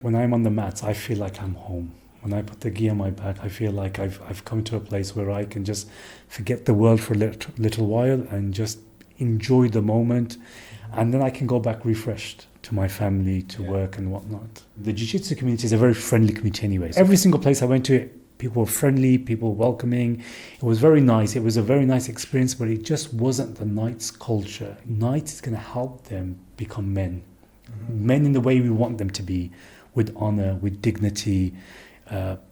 When I'm on the mats, I feel like I'm home. When I put the gi on my back, I feel like I've come to a place where I can just forget the world for a little while and just enjoy the moment. And then I can go back refreshed to my family, to work and whatnot. The Jiu-Jitsu community is a very friendly community anyways. Every single place I went to, people were friendly, people were welcoming. It was very nice. It was a very nice experience, but it just wasn't the Knights culture. Knights is going to help them become men. Men in the way we want them to be, with honor, with dignity,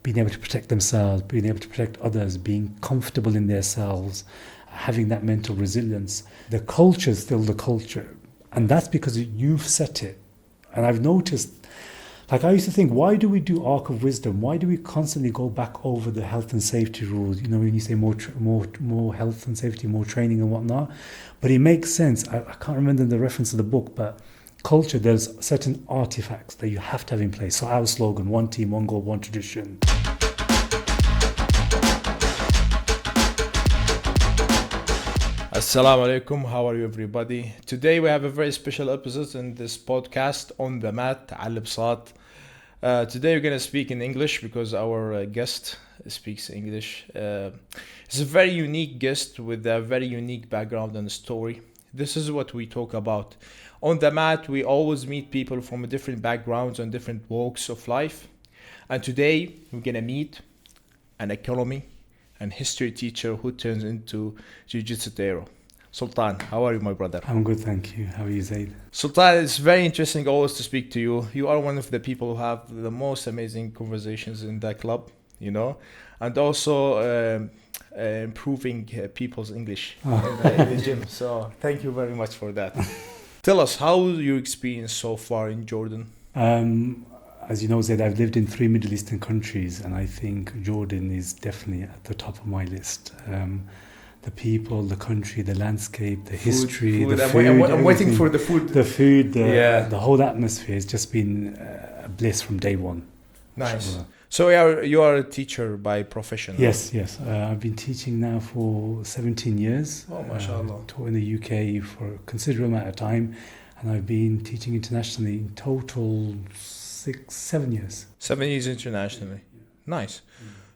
being able to protect themselves, being able to protect others, being comfortable in themselves, having that mental resilience. The culture is still the culture. And that's because you've set it. And I've noticed, like I used to think, why do we do Arc of Wisdom? Why do we constantly go back over the health and safety rules? You know, when you say more health and safety, more training and whatnot. But it makes sense. I can't remember the reference of the book, but culture, there's certain artifacts that you have to have in place. So our slogan, one team, one goal, one tradition. Assalamu alaikum, how are you everybody? Today we have a very special episode in this podcast on the mat, al-Ibsat. Today we're going to speak in English because our guest speaks English. It's a very unique guest with a very unique background and story. This is what we talk about. On the mat, we always meet people from different backgrounds and different walks of life. And today, we're going to meet an economy and history teacher who turns into Jiu-Jitsu hero. Sultan, how are you, my brother? I'm good, thank you. How are you, Zaid? Sultan, it's very interesting always to speak to you. You are one of the people who have the most amazing conversations in the club, you know, and also improving people's English in the gym. So thank you very much for that. Tell us, how your experience so far in Jordan? As you know, Zaid, I've lived in 3 Middle Eastern countries, and I think Jordan is definitely at the top of my list. The people, the country, the landscape, the history, food. The food. I'm waiting for the food. The food, the whole atmosphere has just been a bliss from day one. Nice. Sure. So you are a teacher by profession? Yes. I've been teaching now for 17 years. Oh, mashallah. Taught in the UK for a considerable amount of time, and I've been teaching internationally in total 7 years. 7 years internationally. Nice.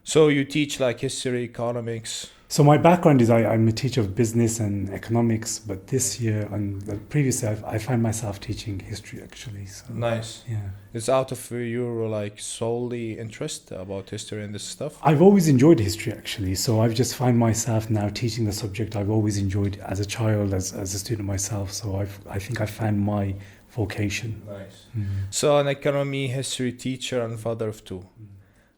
So you teach like history, economics? So my background is I'm a teacher of business and economics, but this year and the previous year I find myself teaching history actually. So, nice. Yeah. It's out of your like solely interest about history and this stuff? I've always enjoyed history actually, so I've just find myself now teaching the subject I've always enjoyed as a child, as a student myself. So I think I found my vocation. Nice. So an economy, history teacher and father of two.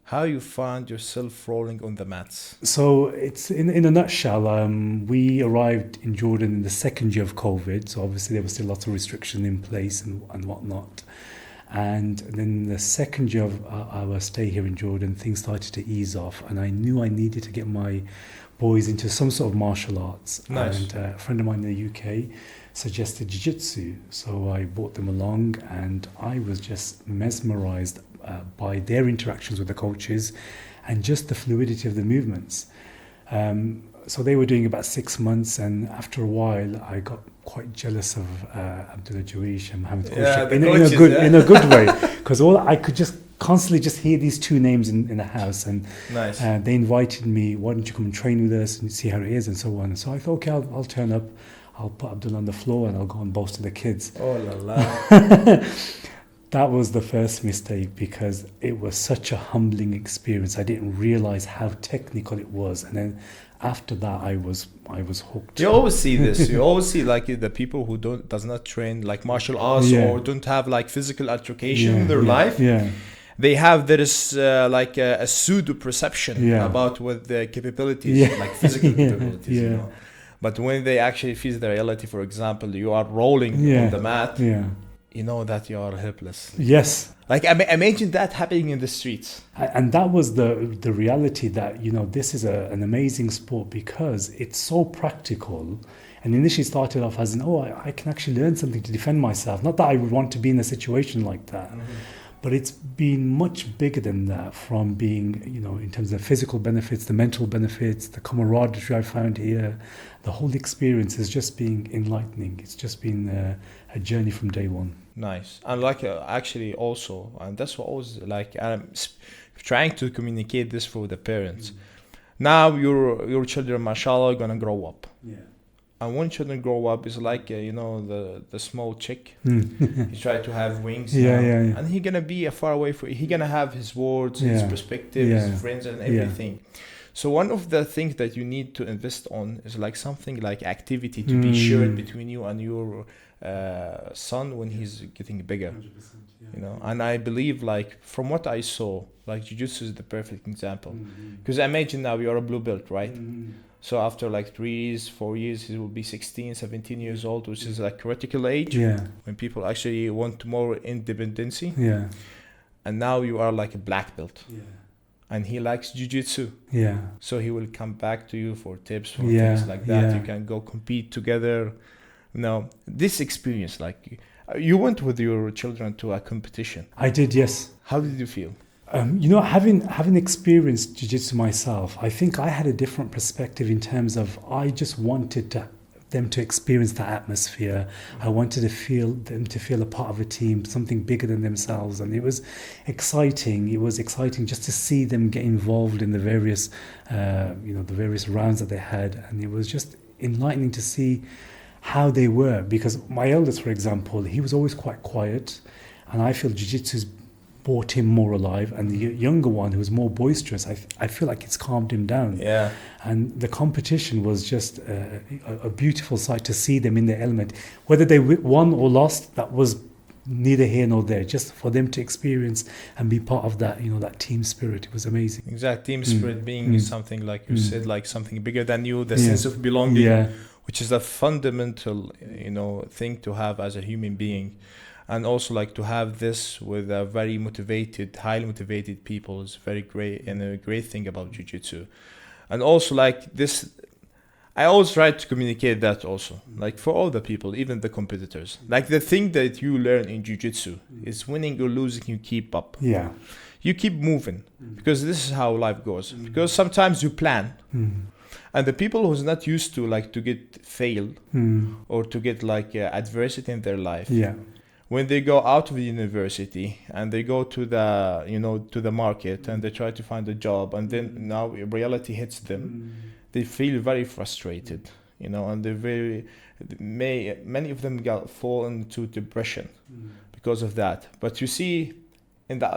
How you found yourself rolling on the mats? So it's in a nutshell, we arrived in Jordan in the second year of COVID. So obviously there was still lots of restriction in place and whatnot. And then the second year of our stay here in Jordan, things started to ease off. And I knew I needed to get my boys into some sort of martial arts. Nice. And a friend of mine in the UK suggested Jiu-Jitsu. So I brought them along and I was just mesmerized by their interactions with the coaches and just the fluidity of the movements. So they were doing about 6 months, and after a while I got quite jealous of Abdullah Jawish and Mohammed Kouchak in a good way, because I could just constantly just hear these two names in the house, and nice. They invited me, why don't you come and train with us and see how it is and so on. And so I thought, okay, I'll turn up, I'll put Abdullah on the floor and I'll go and boast to the kids. Oh la la. That was the first mistake because it was such a humbling experience. I didn't realize how technical it was, and then after that I was hooked. You always see this. You always see like the people who does not train like martial arts or don't have like physical altercation in their life. Yeah. They have this like a pseudo perception about what their capabilities, like physical capabilities. You know? But when they actually face the reality, for example, you are rolling on the mat. Yeah. You know that you are helpless. Yes. Like imagine that happening in the streets. And that was the reality that, you know, this is an amazing sport because it's so practical. And initially started off as I can actually learn something to defend myself. Not that I would want to be in a situation like that. Mm-hmm. But it's been much bigger than that, from being, in terms of physical benefits, the mental benefits, the camaraderie I found here. The whole experience has just been enlightening. It's just been a journey from day one. Nice. And like actually also, and that's what I was like, trying to communicate this for the parents. Now your children, mashallah, are gonna grow up. Yeah. And when children grow up, it's like the small chick. He try to have wings. Yeah. And he gonna be far away he gonna have his words, his perspective, his friends, and everything. So one of the things that you need to invest on is like something like activity to be shared between you and your son when he's getting bigger. 100%, and I believe, like, from what I saw, like, Jiu-Jitsu is the perfect example. Because imagine now you're a blue belt, right? So after like 3 years, 4 years, he will be 16, 17 years old, which is like critical age. When people actually want more independency. And now you are like a black belt. And he likes Jiu-Jitsu. So he will come back to you for tips, for things like that. You can go compete together. This experience, like, you went with your children to a competition. I did, yes. How did you feel? Having experienced Jiu-Jitsu myself, I think I had a different perspective in terms of I just wanted them to experience that atmosphere. I wanted them to feel a part of a team, something bigger than themselves, and it was exciting. It was exciting just to see them get involved in the various rounds that they had, and it was just enlightening to see how they were. Because my eldest, for example, he was always quite quiet, and I feel Jiu-Jitsu's brought him more alive, and the younger one, who was more boisterous, I feel like it's calmed him down. And the competition was just a beautiful sight to see them in their element. Whether they won or lost, that was neither here nor there. Just for them to experience and be part of that, that team spirit, it was amazing. Exact team spirit being something, like you said, like something bigger than you, the sense of belonging, which is a fundamental, thing to have as a human being. And also, like, to have this with a very motivated, highly motivated people is very great, and a great thing about Jiu-Jitsu. And also, like, this, I always try to communicate that also, like, for all the people, even the competitors. Like, the thing that you learn in Jiu-Jitsu is winning or losing, you keep up. You keep moving, because this is how life goes. Because sometimes you plan. And the people who's not used to, like, to get failed or to get, like, adversity in their life. When they go out of the university and they go to the market and they try to find a job, and then now reality hits them, they feel very frustrated, and many of them fall into depression because of that. But you see, in the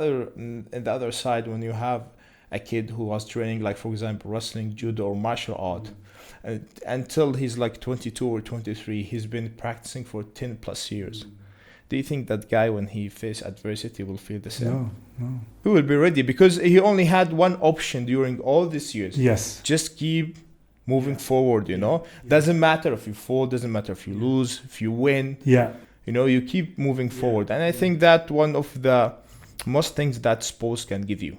other side, when you have a kid who was training, like, for example, wrestling, judo, or martial art, until he's like 22 or 23, he's been practicing for 10 plus years. Do you think that guy, when he faces adversity, will feel the same? No. He will be ready, because he only had one option during all these years. Just keep moving forward, Doesn't matter if you fall, doesn't matter if you lose, if you win. You keep moving forward. And I think that one of the most things that sports can give you.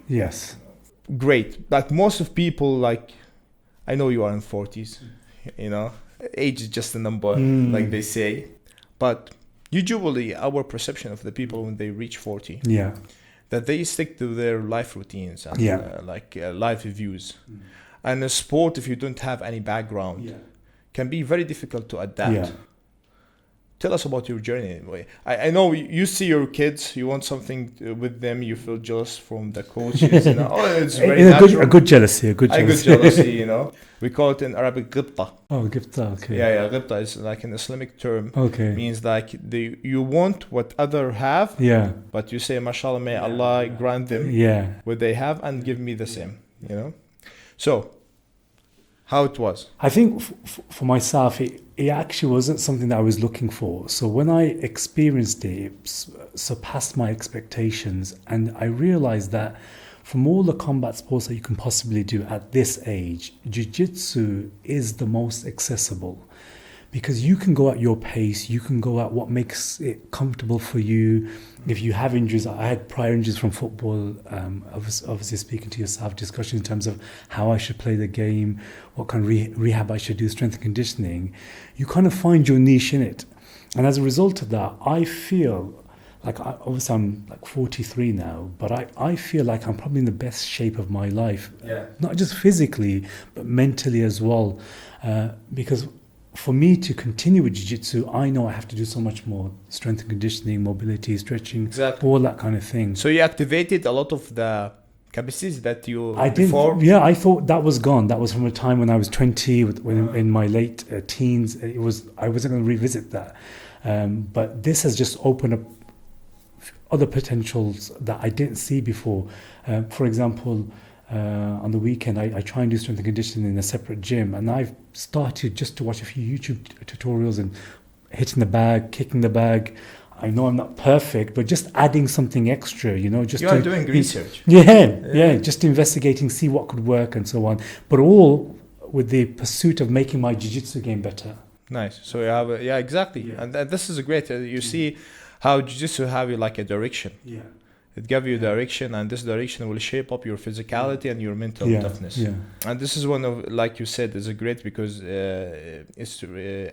Great. Like, most of people, like, I know you are in 40s, age is just a number, like they say. But usually our perception of the people when they reach 40, that they stick to their life routines and life views. And a sport, if you don't have any background, can be very difficult to adapt. Tell us about your journey. I know you see your kids, you want something with them, you feel jealous from the coaches. It's very natural. A good jealousy. We call it in Arabic ghibta. Ghibta, okay. Ghibta is like an Islamic term. Okay. Means like you want what others have, but you say, mashallah, may Allah grant them what they have and give me the same, So, how it was? I think for myself, it actually wasn't something that I was looking for. So when I experienced it, surpassed my expectations, and I realized that from all the combat sports that you can possibly do at this age, Jiu-Jitsu is the most accessible, because you can go at your pace, you can go at what makes it comfortable for you. If you have injuries, I had prior injuries from football, obviously speaking to yourself, discussion in terms of how I should play the game, what kind of rehab I should do, strength and conditioning. You kind of find your niche in it. And as a result of that, I feel like obviously I'm like 43 now, but I feel like I'm probably in the best shape of my life. Yeah. Not just physically, but mentally as well. Because for me to continue with jiu-jitsu, I know I have to do so much more strength and conditioning, mobility, stretching, Exactly. all that kind of thing. So you activated a lot of the capacities that you I did. before. Yeah, I thought that was gone. That was from a time when I was 20, when in my late teens. It was. I wasn't going to revisit that. But this has just opened up other potentials that I didn't see before. For example, on the weekend, I try and do strength and conditioning in a separate gym, and I've started just to watch a few YouTube tutorials and hitting the bag, kicking the bag. I know I'm not perfect, but just adding something extra, just You are doing research. Yeah, just investigating, see what could work and so on. But all with the pursuit of making my jiu-jitsu game better. Nice. So you have exactly, Yeah. and this is great. You see how jiu-jitsu have you like a direction. Yeah. It gives you direction, and this direction will shape up your physicality and your mental toughness. Yeah. And this is one of, like you said, is a great because it's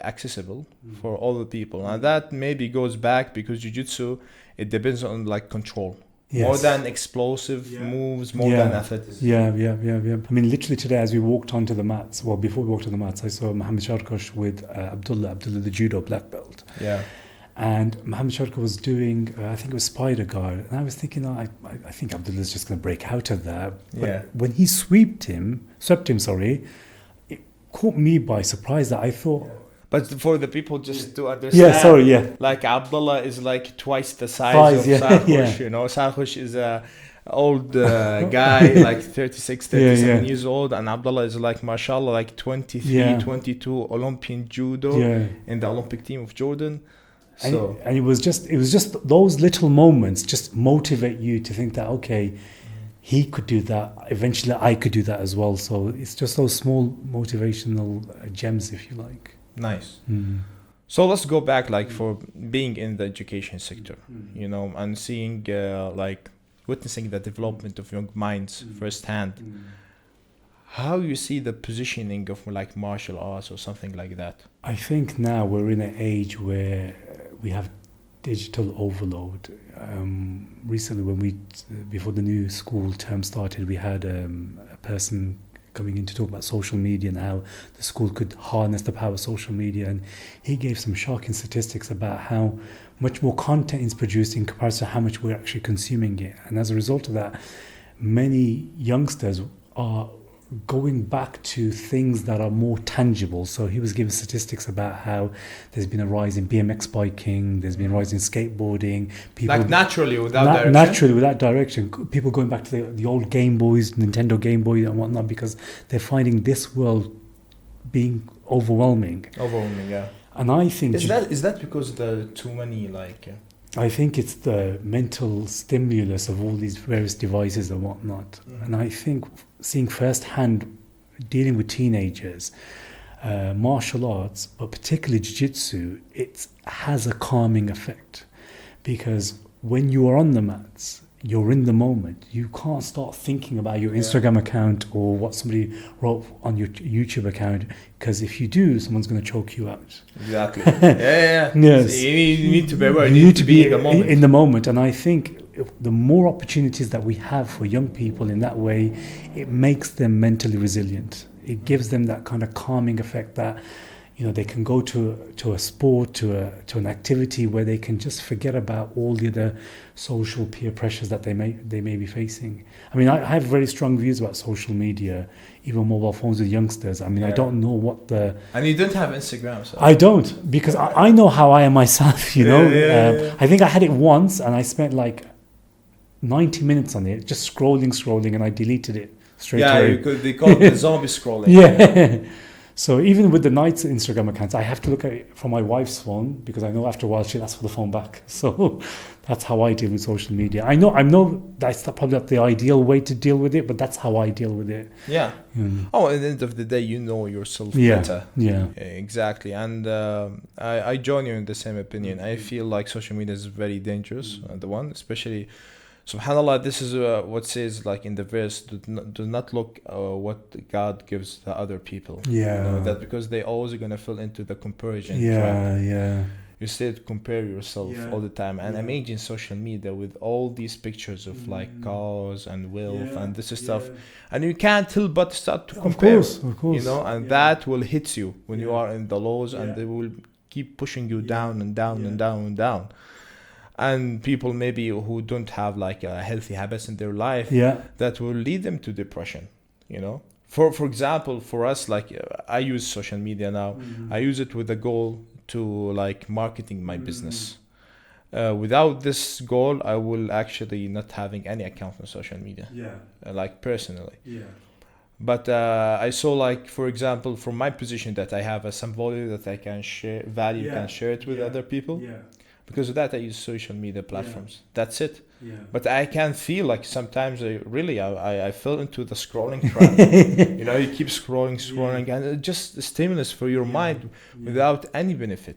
accessible for all the people, and that maybe goes back because jiu-jitsu, it depends on like control. Yes. More than explosive moves, more than athleticism. Yeah. I mean, literally today, as we walked onto the mats, before we walked on the mats, I saw Mohammed Sharkosh with Abdullah, the judo black belt. Yeah. And Mohammed Sharkosh was doing, I think it was Spider Guard. And I was thinking, I think Abdullah's just going to break out of that. But when he swept him, it caught me by surprise that I thought... But for the people just to understand, like Abdullah is like twice the size of Sarkosh, Sarkosh is a old guy, like 36, 37 years old, and Abdullah is like, mashallah, like 23, 22 Olympian judo in the Olympic team of Jordan. So and it was just those little moments just motivate you to think that, okay, he could do that. Eventually I could do that as well. So it's just those small motivational gems, if you like. Nice. So let's go back, like, for being in the education sector, and seeing, like, witnessing the development of young minds firsthand. How you see the positioning of like martial arts or something like that? I think now we're in an age where we have digital overload. Recently, before the new school term started, we had a person coming in to talk about social media and how the school could harness the power of social media, and he gave some shocking statistics about how much more content is produced in comparison to how much we're actually consuming it. And as a result of that, many youngsters are going back to things that are more tangible. So he was giving statistics about how there's been a rise in BMX biking, there's been a rise in skateboarding. People like naturally without direction. People going back to the old Game Boys, Nintendo Game Boy and whatnot, because they're finding this world being overwhelming. Yeah. And I think is that because the too many like. I think it's the mental stimulus of all these various devices and whatnot. And I think seeing firsthand, dealing with teenagers, martial arts, but particularly jiu-jitsu, it has a calming effect. Because when you are on the mats, you're in the moment. You can't start thinking about your Instagram account or what somebody wrote on your YouTube account, because if you do, someone's going to choke you out. Exactly. Yes. So you need to be aware. You need to be in the moment. In the moment. And I think the more opportunities that we have for young people in that way, it makes them mentally resilient. It gives them that kind of calming effect that, they can go to a sport, to an activity where they can just forget about all the other social peer pressures that they may be facing. I mean, I have very strong views about social media, even mobile phones with youngsters. I mean, I don't know what And you don't have Instagram, so. I don't, because I know how I am myself, I think I had it once and I spent like 90 minutes on it, just scrolling, and I deleted it straight away. Yeah, they call it the zombie scrolling. Yeah. So even with the night's Instagram accounts, I have to look at it from my wife's phone, because I know after a while she'll ask for the phone back. So that's how I deal with social media. I know that's probably not the ideal way to deal with it, but that's how I deal with it. Yeah. Oh, at the end of the day, you know yourself better. Yeah. Exactly. And I join you in the same opinion. I feel like social media is very dangerous, the one, especially... SubhanAllah, this is what says, like in the verse, do not look what God gives the other people. Yeah. That because they always going to fall into the comparison trap. trap. Yeah. You stay to compare yourself Yeah. all the time, and Yeah. imagine social media with all these pictures of like cars and wealth and this stuff, and you can't help but start to compare, Of course. you know, and that will hit you when you Yeah. are in the lows, and Yeah. they will keep pushing you down and down and Yeah. down and down. And people maybe who don't have like healthy habits in their life, Yeah. that will lead them to depression, you know. For example, for us, like I use social media now. I use it with a goal to like marketing my business. Without this goal, I will actually not having any account on social media, like personally. Yeah. But I saw, like, for example, from my position, that I have some value that I can share, can share it with other people. Because of that, I use social media platforms. That's it. But I can feel like sometimes I fell into the scrolling trap. You know, you keep scrolling, and it's just a stimulus for your mind without any benefit.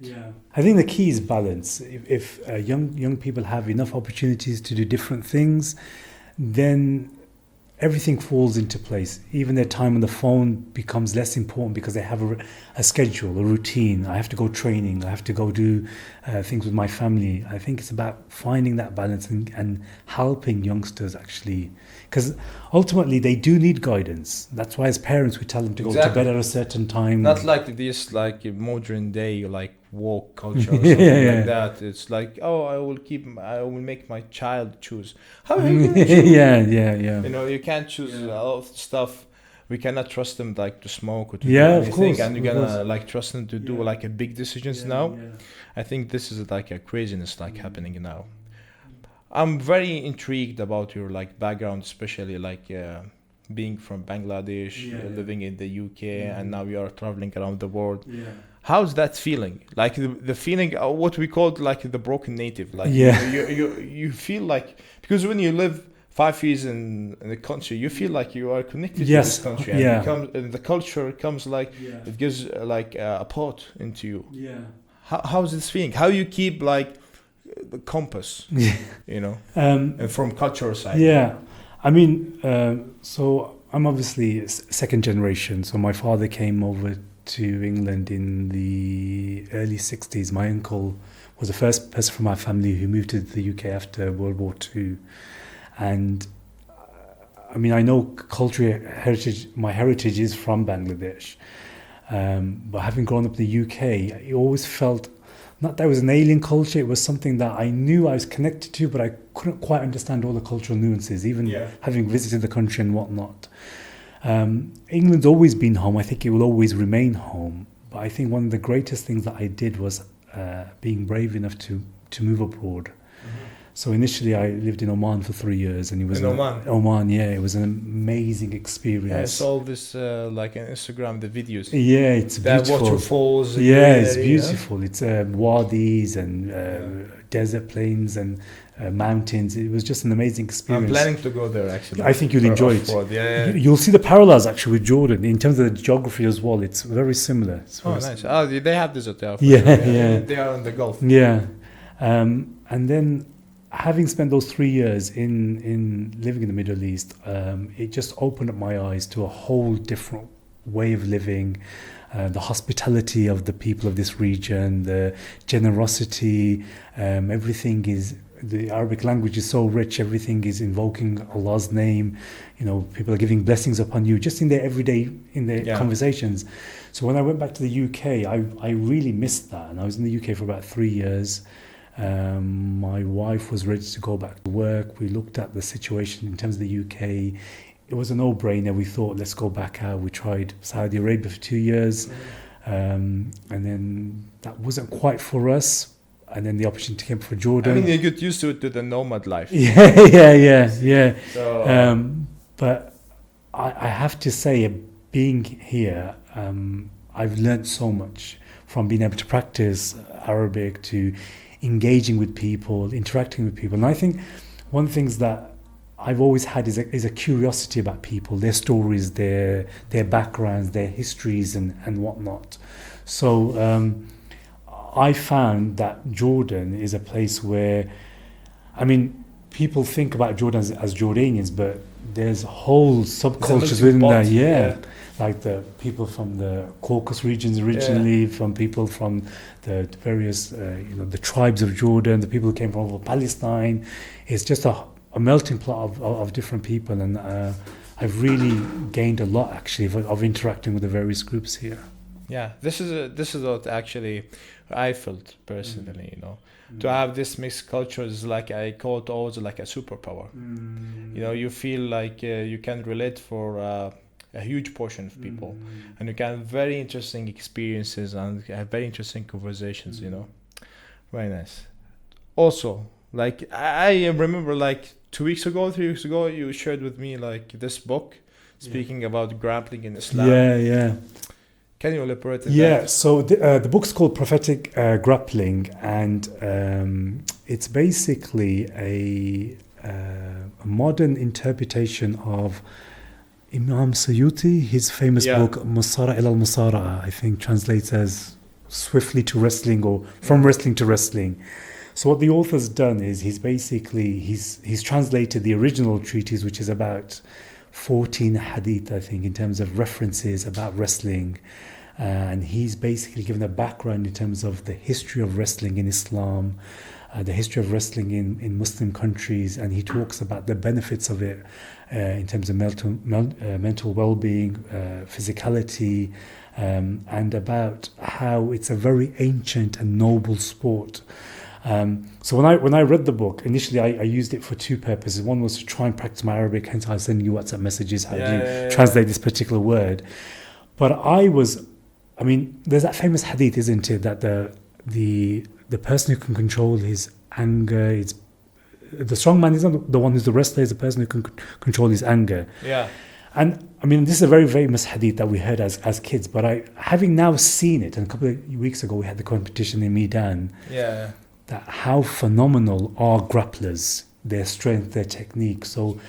I think the key is balance. If young people have enough opportunities to do different things, then everything falls into place. Even their time on the phone becomes less important because they have a schedule, a routine. I have to go training. I have to go do things with my family. I think it's about finding that balance and helping youngsters actually, because ultimately they do need guidance. That's why as parents we tell them to go to bed at a certain time. Not like this, like modern day, like woke culture or something like that. It's like, oh, I will make my child choose. How are you gonna choose? Yeah. You know, you can't choose a lot of stuff. We cannot trust them like to smoke or to do of anything, course, and you're gonna like trust them to do like a big decisions now. I think this is like a craziness like happening now. I'm very intrigued about your like background, especially like being from Bangladesh, living in the UK, and now you are traveling around the world. How's that feeling? Like the feeling, what we call like the broken native. Like you feel like, because when you live 5 years in the country, you feel like you are connected to this country, and the culture comes like it gives like a part into you. How's this feeling? How you keep like the compass, you know, and from cultural side? I mean, so I'm obviously second generation. So my father came over to England in the early 60s. My uncle was the first person from my family who moved to the UK after World War II. And I mean, I know my heritage is from Bangladesh. But having grown up in the UK, I always felt, not that it was an alien culture, it was something that I knew I was connected to, but I couldn't quite understand all the cultural nuances, even having visited the country and whatnot. England's always been home. I think it will always remain home. But I think one of the greatest things that I did was being brave enough to move abroad. So initially I lived in Oman for 3 years, and it was Oman, it was an amazing experience. I saw this like on Instagram, the videos. It's beautiful. Waterfalls. It's beautiful. It's wadis and desert plains and mountains. It was just an amazing experience. I'm planning to go there actually. I think you'll enjoy it. You'll see the parallels actually with Jordan in terms of the geography as well. It's very similar. Nice. Oh, they have desert there. They are in the Gulf. And then, having spent those 3 years in living in the Middle East, it just opened up my eyes to a whole different way of living, the hospitality of the people of this region, the generosity, everything is, the Arabic language is so rich, everything is invoking Allah's name, you know, people are giving blessings upon you just in their everyday, in their conversations. So when I went back to the UK, I really missed that, and I was in the UK for about 3 years. My wife was ready to go back to work. We looked at the situation in terms of the UK. It was a no-brainer. We thought, let's go back out. We tried Saudi Arabia for 2 years, and then that wasn't quite for us. And then the opportunity came for Jordan. I mean, you get used to the nomad life. So, but I have to say, being here, I've learned so much from being able to practice Arabic to engaging with people, interacting with people. And I think one of the things that I've always had is a curiosity about people, their stories, their backgrounds, their histories and whatnot. So I found that Jordan is a place where, I mean, people think about Jordan as Jordanians, but there's whole subcultures melting within pot, that. yeah. Like the people from the Caucasus regions originally, from people from the various, the tribes of Jordan, the people who came from Palestine. It's just a melting pot of different people, and I've really gained a lot actually of interacting with the various groups here. Yeah, this is what actually I felt personally, to have this mixed culture is like, I call it always like a superpower. You feel like you can relate for a huge portion of people, and you can have very interesting experiences and have very interesting conversations. Very nice. Also, like I remember, like 2 weeks ago, 3 weeks ago, you shared with me like this book speaking about grappling in Islam. Yeah. Can you elaborate on Yeah, that? so the book's called Prophetic Grappling, and it's basically a modern interpretation of Imam Suyuti, his famous book Musara ila al-Musara'a, I think translates as swiftly to wrestling or from wrestling to wrestling. So what the author's done is he's translated the original treatise, which is about 14 hadith, I think, in terms of references about wrestling. And he's basically given a background in terms of the history of wrestling in Islam, the history of wrestling in Muslim countries, and he talks about the benefits of it in terms of mental well-being, physicality, and about how it's a very ancient and noble sport. So when I read the book, initially I used it for two purposes. One was to try and practice my Arabic, hence I was sending you WhatsApp messages, how do you translate this particular word. But there's that famous hadith, isn't it, that the person who can control his anger is the strong man, isn't the one who's the wrestler, is the person who can control his anger. Yeah. And this is a very famous hadith that we heard as kids, but having now seen it, and a couple of weeks ago we had the competition in Medan. Yeah. That how phenomenal are grapplers, their strength, their technique. So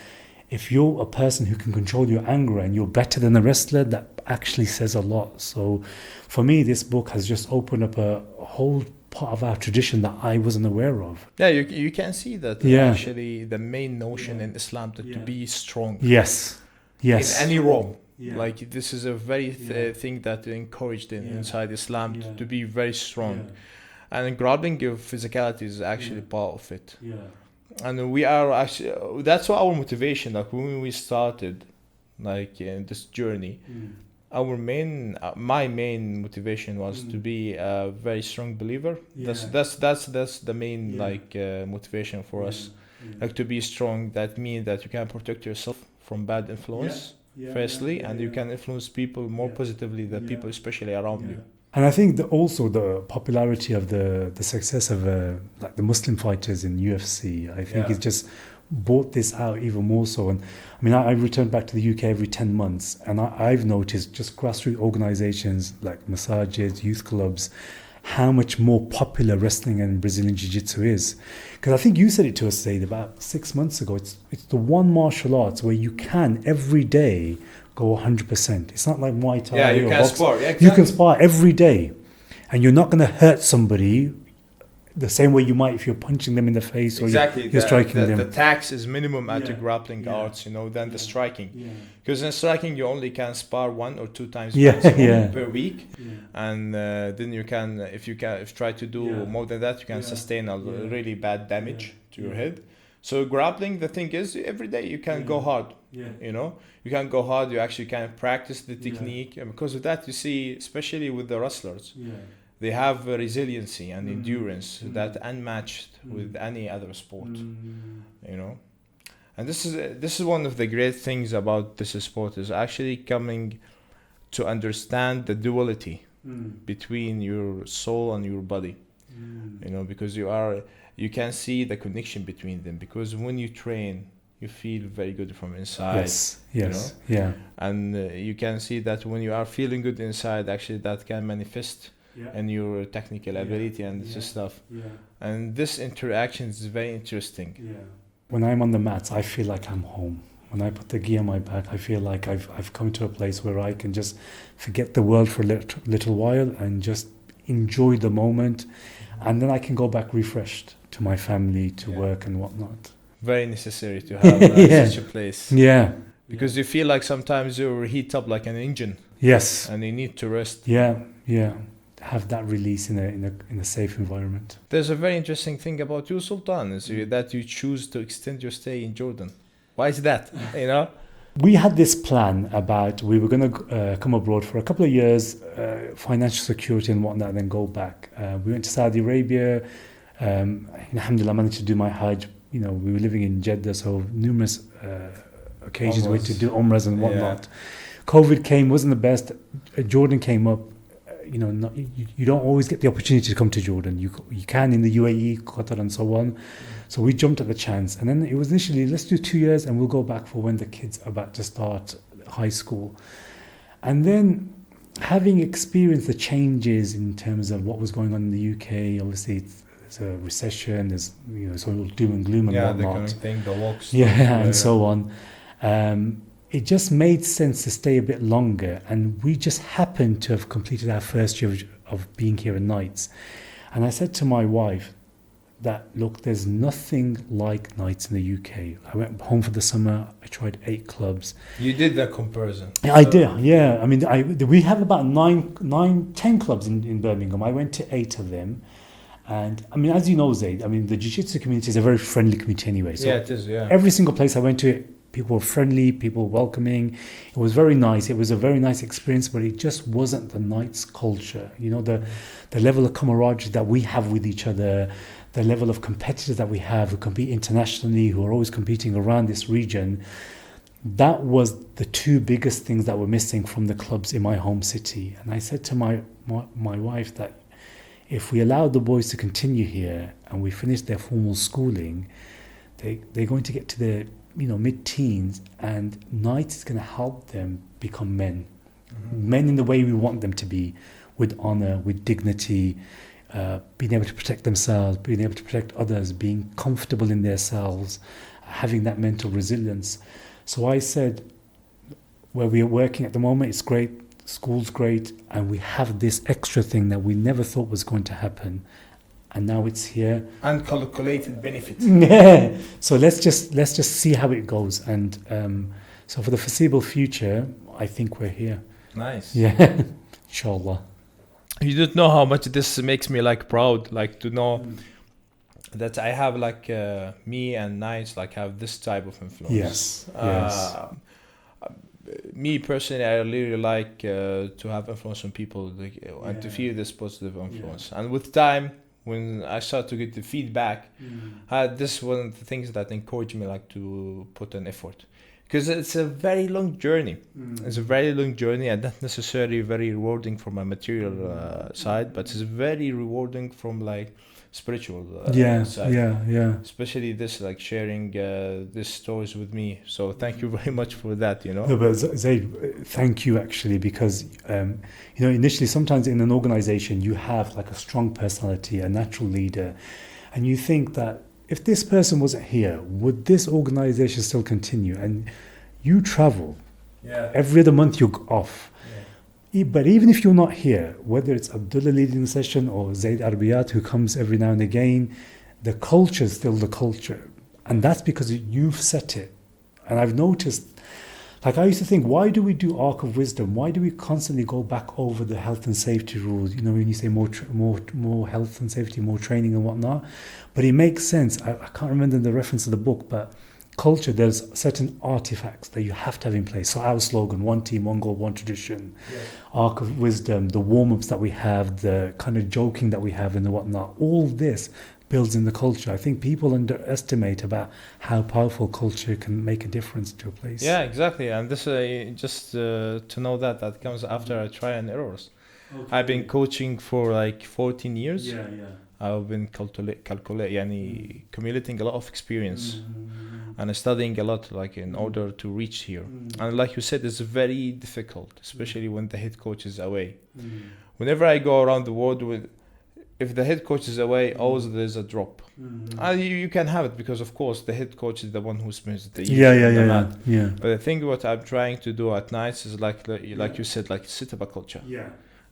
if you're a person who can control your anger and you're better than a wrestler, that actually says a lot. So for me, this book has just opened up a whole part of our tradition that I wasn't aware of. Yeah, you can see that actually the main notion in Islam to be strong. Yes. In any realm. Like this is a very thing that encouraged inside Islam to be very strong. And grappling of physicality is actually part of it. And we are actually, that's what our motivation, like when we started like in this journey, my main motivation was to be a very strong believer. That's the main motivation for us. Like to be strong, that means that you can protect yourself from bad influence firstly, and you can influence people more positively than people especially around you. And I think also the popularity of the success of like the Muslim fighters in UFC, I think it's just brought this out even more so. And I return back to the UK every 10 months, and I've noticed just grassroots organizations like massages, youth clubs, how much more popular wrestling and Brazilian Jiu-Jitsu is. Because I think you said it to us, Said, about 6 months ago. It's the one martial arts where you can every day go 100%. It's not like Muay Thai. Yeah, you can spar. Yeah, exactly. You can spar every day, and you're not going to hurt somebody the same way you might if you're punching them in the face or you're striking them. The tax is minimum at the grappling arts, than the striking. Because in striking, you only can spar 1 or 2 times per week, and then you can, if you try to do more than that, you can sustain a really bad damage to your head. So grappling, the thing is, every day you can go hard. You can go hard. You actually can practice the technique, and because of that, you see, especially with the wrestlers. They have resiliency and endurance that unmatched with any other sport, And this is one of the great things about this sport, is actually coming to understand the duality between your soul and your body, because you can see the connection between them, because when you train, you feel very good from inside. Yes. And you can see that when you are feeling good inside, actually that can manifest and your technical ability and this stuff. And this interaction is very interesting. When I'm on the mats, I feel like I'm home. When I put the gi on my back, I feel like I've come to a place where I can just forget the world for a little while and just enjoy the moment, and then I can go back refreshed to my family, to work and whatnot. very necessary to have Yeah. such a place. Yeah. Because you feel like sometimes you heat up like an engine Yes. and you need to rest. Yeah. Yeah. Have that release in a safe environment. There's a very interesting thing about you, Sultan, is that you choose to extend your stay in Jordan. Why is that? You know? We had this plan about we were going to come abroad for a couple of years, financial security and whatnot, and then go back. We went to Saudi Arabia. Alhamdulillah, I managed to do my Hajj. You know, we were living in Jeddah, so numerous occasions we had to do Umrahs and whatnot. COVID came, wasn't the best. Jordan came up. You know, you don't always get the opportunity to come to Jordan. You can in the UAE, Qatar, and so on. So we jumped at the chance, and then it was initially, let's do 2 years, and we'll go back for when the kids are about to start high school. And then, having experienced the changes in terms of what was going on in the UK, obviously there's a recession, there's it's all doom and gloom and whatnot. The kind of thing, the walks. And so on. It just made sense to stay a bit longer, and we just happened to have completed our first year of being here at nights. And I said to my wife that, look, there's nothing like nights in the UK. I went home for the summer, I tried 8 clubs. You did that comparison. I did, yeah. I mean, we have about 10 clubs in Birmingham. I went to 8 of them. And I mean, as you know, Zaid, I mean, the Jiu-Jitsu community is a very friendly community anyway. So it is, every single place I went to, people were friendly, people were welcoming. It was very nice. It was a very nice experience, but it just wasn't the night's culture. You know, the level of camaraderie that we have with each other, the level of competitors that we have who compete internationally, who are always competing around this region. That was the 2 biggest things that were missing from the clubs in my home city. And I said to my wife that if we allow the boys to continue here and we finish their formal schooling, they're going to get to their mid-teens, and night is going to help them become men. Men in the way we want them to be, with honor, with dignity, being able to protect themselves, being able to protect others, being comfortable in themselves, having that mental resilience. So I said, where we are working at the moment, it's great, school's great, and we have this extra thing that we never thought was going to happen. And now it's here. Uncalculated benefits. Yeah. So let's just see how it goes. And so for the foreseeable future, I think we're here. Nice. Yeah. Inshallah. You don't know how much this makes me proud, to know that I have me and Nice have this type of influence. Yes. Me personally, I really like to have influence on people and to feel this positive influence. And with time, when I start to get the feedback, this is one of the things that encouraged me to put an effort, because it's a very long journey. It's a very long journey, and not necessarily very rewarding from a material side, but it's very rewarding from spiritual side. Yeah. Especially this sharing these stories with me. So thank you very much for that. No, but Zaid, thank you actually, because initially sometimes in an organization you have a strong personality, a natural leader, and you think that if this person wasn't here, would this organization still continue? And you travel. Every other month you're off. But even if you're not here, whether it's Abdullah leading the session or Zaid Arbiyat who comes every now and again, the culture is still the culture. And that's because you've set it. And I've noticed, I used to think, why do we do Arc of Wisdom? Why do we constantly go back over the health and safety rules? When you say more health and safety, more training and whatnot. But it makes sense. I can't remember the reference of the book, but culture, there's certain artifacts that you have to have in place. So our slogan, one team, one goal, one tradition, Arc of Wisdom, the warm-ups that we have, the kind of joking that we have and the whatnot, all this builds in the culture. I think people underestimate about how powerful culture can make a difference to a place. Yeah, exactly. And this just to know that comes after trial and errors. Okay. I've been coaching for 14 years. I've been accumulating a lot of experience and studying a lot in order to reach here. And like you said, it's very difficult, especially when the head coach is away. Whenever I go around the world, if the head coach is away, always there's a drop. You can have it because, of course, the head coach is the one who spends the years on the mat. But I think what I'm trying to do at nights is like you said, set up a culture.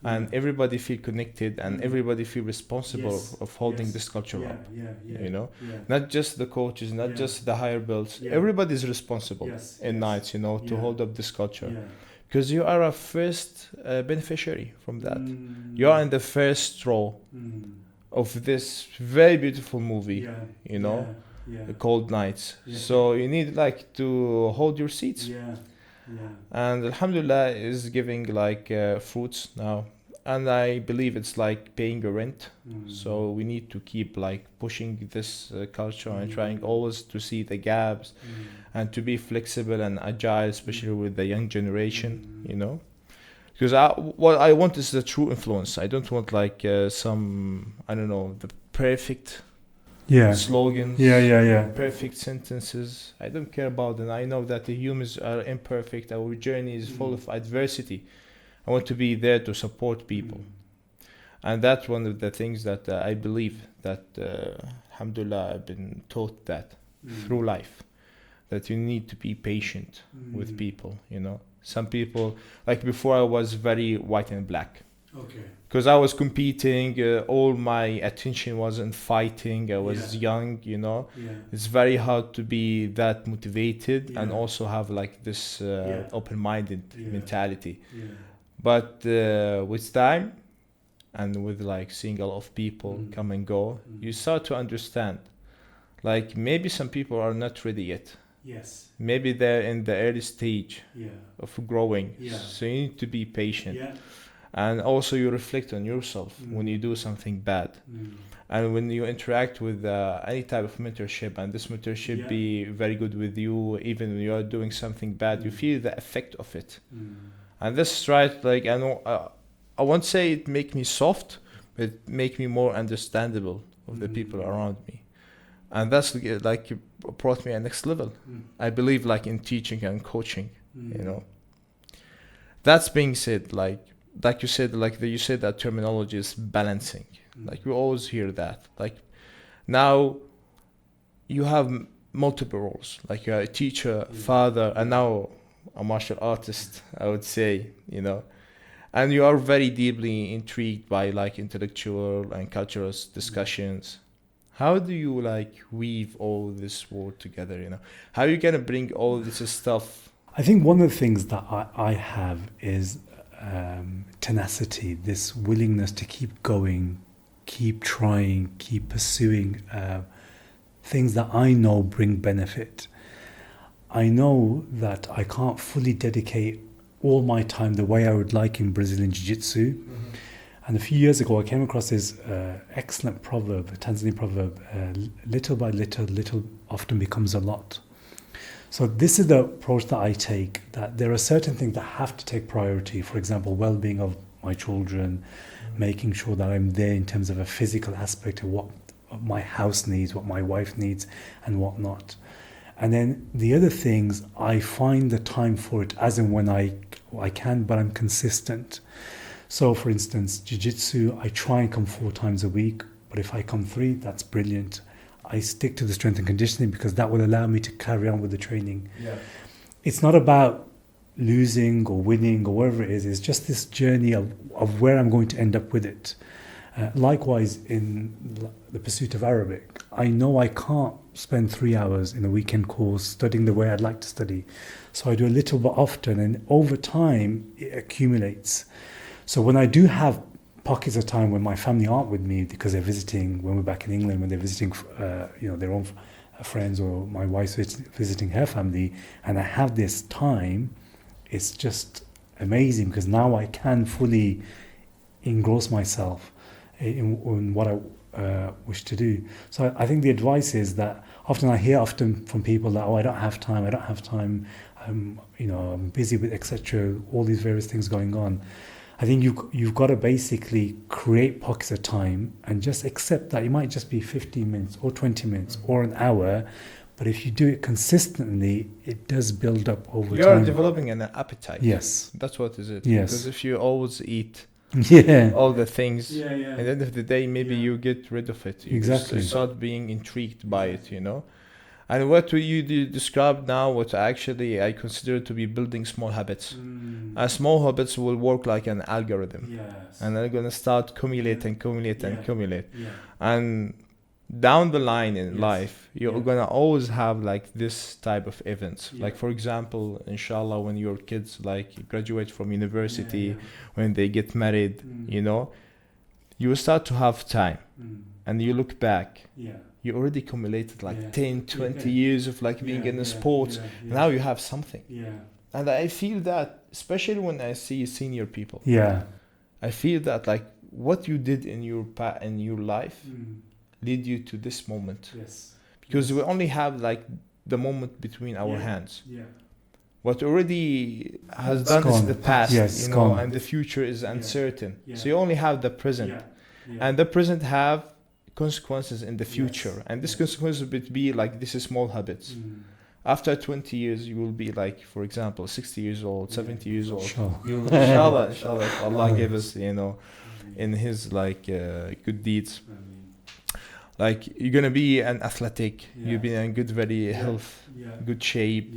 and everybody feel connected, and everybody feel responsible Yes. of holding Yes. this culture Yeah, up. yeah. You know, Yeah. not just the coaches, not Yeah. just the higher belts. Yeah. Everybody's responsible Yes. in Yes. nights, you know, to Yeah. hold up this culture, Yeah. because you are a first beneficiary from that. You are in the first row of this very beautiful movie, Yeah. you know, Yeah. the Cold Nights. Yeah. So you need like to hold your seats. Yeah. Yeah. And Alhamdulillah is giving like fruits now, and I believe it's like paying a rent. So we need to keep like pushing this culture and trying always to see the gaps and to be flexible and agile, especially with the young generation, you know. Because what I want is the true influence. I don't want like some, I don't know, the perfect Yeah. slogans, Yeah. perfect sentences. I don't care about them. I know that the humans are imperfect. Our journey is full of adversity. I want to be there to support people. And that's one of the things that I believe that, alhamdulillah, I've been taught that through life, that you need to be patient with people, you know. Some people, like before I was very white and black. Okay. Because I was competing, all my attention was in fighting. I was Yeah. young, you know. Yeah. It's very hard to be that motivated and Yeah. also have like this open-minded Yeah. mentality. Yeah. But with time and with like seeing a lot of people come and go, you start to understand. Like maybe some people are not ready yet. Yes. Maybe they're in the early stage Yeah. of growing. Yeah. So you need to be patient. Yeah. And also you reflect on yourself when you do something bad. And when you interact with any type of mentorship, and this mentorship be very good with you, even when you are doing something bad, you feel the effect of it. And this is right, like I know, I won't say it make me soft, but it make me more understandable of the people around me. And that's like brought me a next level. I believe like in teaching and coaching, you know. That's being said, like you said, you said that terminology is balancing. Like we always hear that. Like now you have multiple roles. Like you're a teacher, father, and now a martial artist, I would say, you know. And you are very deeply intrigued by like intellectual and cultural discussions. How do you like weave all this world together, you know? How are you gonna bring all this stuff? I think one of the things that I have is tenacity, this willingness to keep going, keep trying, keep pursuing things that I know bring benefit. I know that I can't fully dedicate all my time the way I would like in Brazilian Jiu-Jitsu. And a few years ago, I came across this excellent proverb, a Tanzanian proverb, little by little, little often becomes a lot. So this is the approach that I take, that there are certain things that have to take priority. For example, well-being of my children, making sure that I'm there in terms of a physical aspect of what my house needs, what my wife needs, and whatnot. And then the other things, I find the time for it as and when I can, but I'm consistent. So for instance, Jiu-Jitsu, I try and come 4 times a week, but if I come 3, that's brilliant. I stick to the strength and conditioning because that will allow me to carry on with the training. Yeah. It's not about losing or winning or whatever it is. It's just this journey of where I'm going to end up with it. Likewise, in the pursuit of Arabic, I know I can't spend 3 hours in a weekend course studying the way I'd like to study. So I do a little bit often, and over time, it accumulates. So when I do have pockets of time when my family aren't with me because they're visiting, when we're back in England, when they're visiting their own friends, or my wife's visiting her family, and I have this time, it's just amazing because now I can fully engross myself in what I wish to do. So I think the advice is that I hear from people that, I don't have time, I'm busy with etc., all these various things going on. I think you've got to basically create pockets of time and just accept that it might just be 15 minutes or 20 minutes or an hour, but if you do it consistently, it does build up over time. You're developing an appetite. Yes. That's what is it. Yes. Because if you always eat all the things, at the end of the day, maybe you get rid of it. You exactly. start being intrigued by it, you know. And what you describe now, what actually I consider to be building small habits. Small habits will work like an algorithm. Yes. And they're gonna start accumulate and Yeah. accumulate. Yeah. And down the line in Yes. life, you're Yeah. gonna always have like this type of events. Yeah. Like for example, inshallah, when your kids like graduate from university, Yeah. when they get married, you know, you will start to have time, and you look back. Yeah. You already accumulated like Yeah. 10, 20 Yeah. years of like being in the sports. Now you have something. Yeah. And I feel that, especially when I see senior people, Yeah. I feel that like what you did in your life lead you to this moment, Yes. because we only have like the moment between our hands. Yeah. What already has It's done is gone. the past, Yes, you it's know, gone. and the future is uncertain. Yeah. So you only have the present, and the present have consequences in the Yes. future, and this Yes. consequences would be like this is small habits. After 20 years, you will be like, for example, 60 years old, 70 years old. Sure. Inshallah, if Allah gave us, you know, in His like good deeds. Like you're gonna be an athletic, you'll be in good, very health, good shape,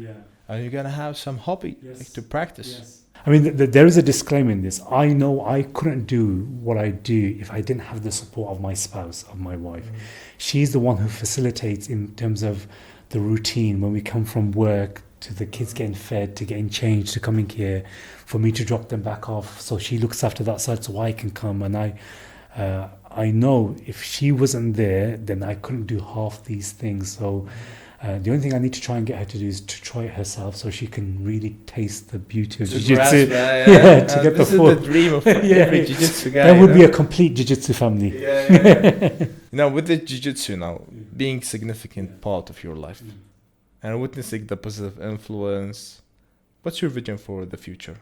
and you're gonna have some hobby like, to practice. I mean, there is a disclaimer in this. I know I couldn't do what I do if I didn't have the support of my spouse, of my wife. She's the one who facilitates in terms of the routine when we come from work, to the kids getting fed, to getting changed, to coming here, for me to drop them back off. So she looks after that side so I can come. And I know if she wasn't there, then I couldn't do half these things. So the only thing I need to try and get her to do is to try it herself, so she can really taste the beauty of jiu-jitsu. To get the full. This is the dream of every jiu-jitsu guy. That would be a complete jiu-jitsu family. Now with the jiu-jitsu now being significant part of your life and witnessing the positive influence, what's your vision for the future?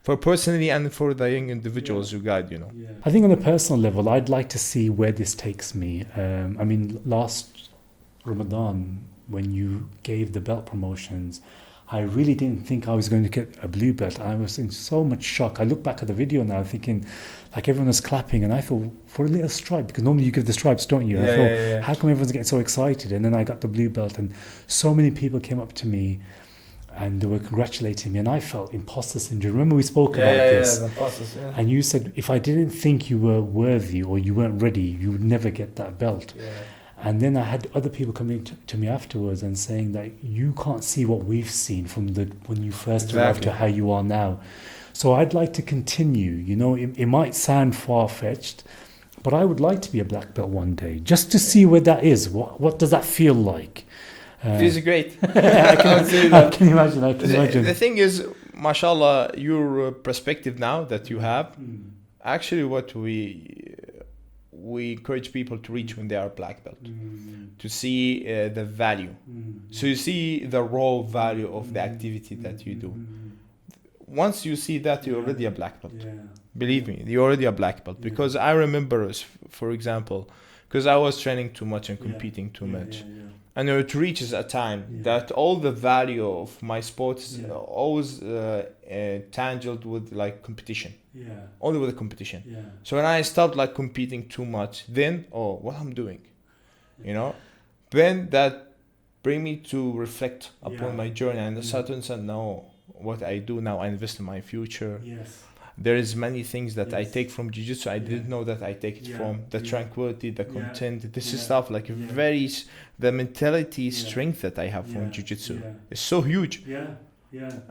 For personally and for the young individuals you guide, you know. I think on a personal level, I'd like to see where this takes me. I mean, last Ramadan, when you gave the belt promotions, I really didn't think I was going to get a blue belt. I was in so much shock. I look back at the video now thinking, like, everyone was clapping, and I thought, for a little stripe, because normally you give the stripes, don't you? I thought, how come everyone's getting so excited? And then I got the blue belt, and so many people came up to me and they were congratulating me, and I felt imposter syndrome. Remember we spoke about this? And you said, if I didn't think you were worthy or you weren't ready, you would never get that belt. And then I had other people coming to me afterwards and saying that you can't see what we've seen from when you first arrived to how you are now. So I'd like to continue. You know, it might sound far-fetched, but I would like to be a black belt one day, just to see where that is. What does that feel like? This is great. I cannot say that. I can imagine. The thing is, mashallah, your perspective now that you have, actually what we encourage people to reach when they are black belt, to see the value. So you see the raw value of the activity that you do. Once you see that, you're already a black belt. Believe me, you're already a black belt. Because I remember, for example, because I was training too much and competing too much. And it reaches a time that all the value of my sport is always tangled with like competition. Only with the competition. So when I stopped like competing too much, then what I'm doing, you know, then that bring me to reflect upon my journey and start to understand, no, what I do now, I invest in my future. There is many things that I take from jiu-jitsu I didn't know that I take it from. The tranquility, the content, this is stuff like the mentality strength that I have from jiu-jitsu is so huge.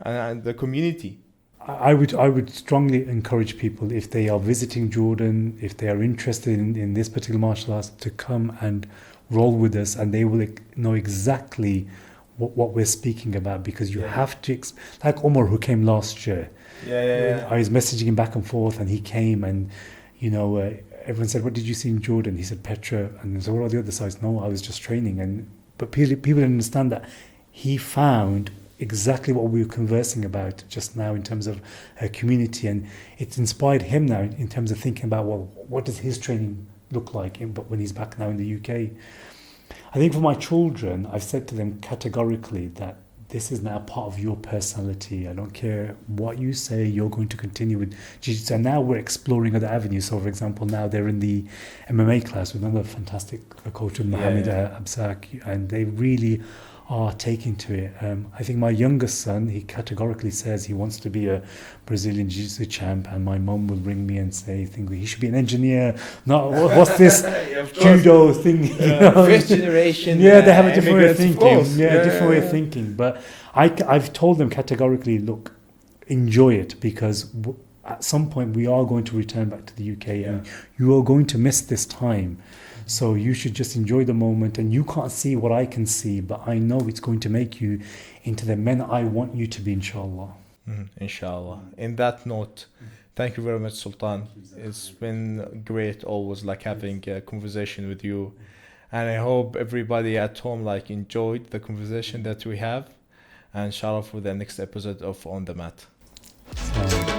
And the community. I would strongly encourage people, if they are visiting Jordan, if they are interested in this particular martial arts, to come and roll with us, and they will know exactly what we're speaking about, because you have to, like Omar, who came last year. I was messaging him back and forth, and he came, and you know, everyone said, "What did you see in Jordan?" He said, "Petra." And I said, "What are the other sides?" "No, I was just training." But people didn't understand that he found exactly what we were conversing about just now in terms of a community, and it's inspired him now in terms of thinking about, well, what does his training look like but when he's back now in the UK. I think for my children, I've said to them categorically that this is now part of your personality. I don't care what you say, you're going to continue with jiu-jitsu. And now we're exploring other avenues. So, for example, now they're in the MMA class with another fantastic coach, Mohammed Absak, and they really taking to it. I think my youngest son, he categorically says he wants to be a Brazilian Jiu-Jitsu champ, and my mum will ring me and say, think he should be an engineer. Not what's this judo thing? Fifth generation. Yeah, they have a different way of immigrants, thinking. course. Different way of thinking. But I've told them categorically, look, enjoy it, because at some point we are going to return back to the UK, and you are going to miss this time. So you should just enjoy the moment, and you can't see what I can see, but I know it's going to make you into the men I want you to be, inshallah. Inshallah. In that note, thank you very much, Sultan. It's been great always like having a conversation with you. And I hope everybody at home like enjoyed the conversation that we have. And inshallah for the next episode of On the Mat. So,